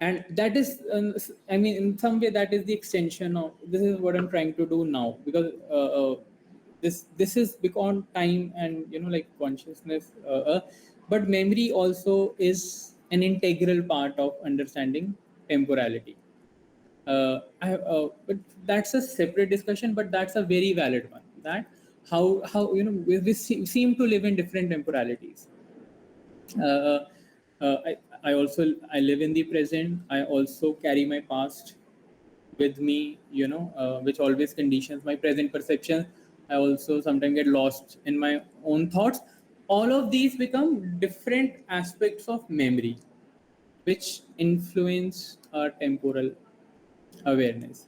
And that is, I mean, in some way that is the extension of, this is what I'm trying to do now, because this is beyond time and, like consciousness, but memory also is an integral part of understanding temporality. But that's a separate discussion, but that's a very valid one, that how we seem to live in different temporalities. uh, I also, I live in the present. I also carry my past with me, which always conditions my present perception. I also sometimes get lost in my own thoughts. All of these become different aspects of memory, which influence our temporal awareness.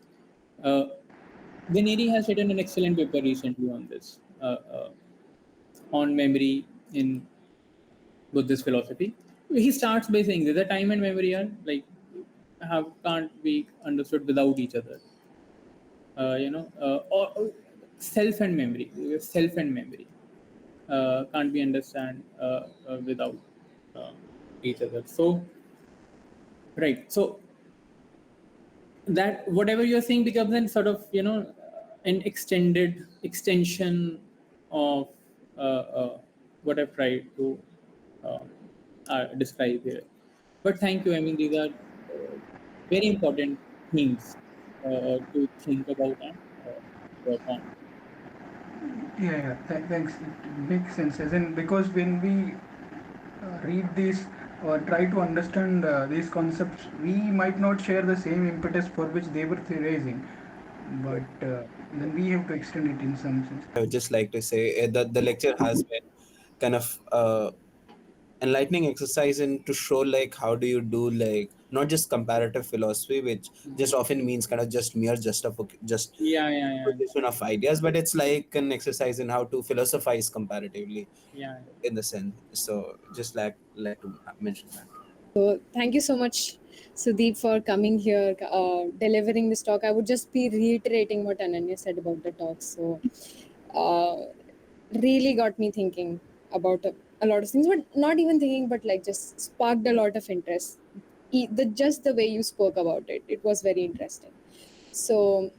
Uh, Veneri has written an excellent paper recently on this, on memory in Buddhist philosophy. He starts by saying that the time and memory are like have can't be understood without each other. Or self and memory can't be understand without uh, each other. So right, so that whatever you're saying becomes then sort of an extended extension of what I've tried to uh, describe here. But thank you. I mean, these are very important themes to think about and work on. Thanks. It makes sense. As in, because when we read these or try to understand these concepts, we might not share the same impetus for which they were theorizing, but then we have to extend it in some sense. I would just like to say that the lecture has been kind of enlightening exercise in to show like how do you do like not just comparative philosophy, which just often means kind of just mere just Yeah, yeah, yeah, position of ideas, but it's like an exercise in how to philosophize comparatively yeah. in the sense. So just like to mention that. So thank you so much, Sudeep, for coming here, delivering this talk. I would just be reiterating what Ananya said about the talk. So uh, really got me thinking about a lot of things, but not even thinking, but like just sparked a lot of interest. Just the way you spoke about it, it was very interesting. So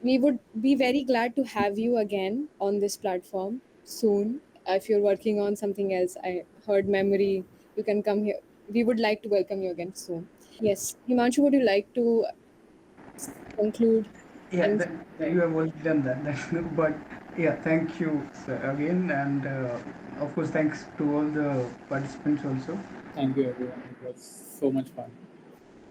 we would be very glad to have you again on this platform soon. If you're working on something else, I heard memory, you can come here. We would like to welcome you again soon. Yes, Himanshu, would you like to conclude Yeah, and you have already done that. That's no, but yeah, thank you sir, again, and of course, thanks to all the participants also. Thank you, everyone. It was so much fun.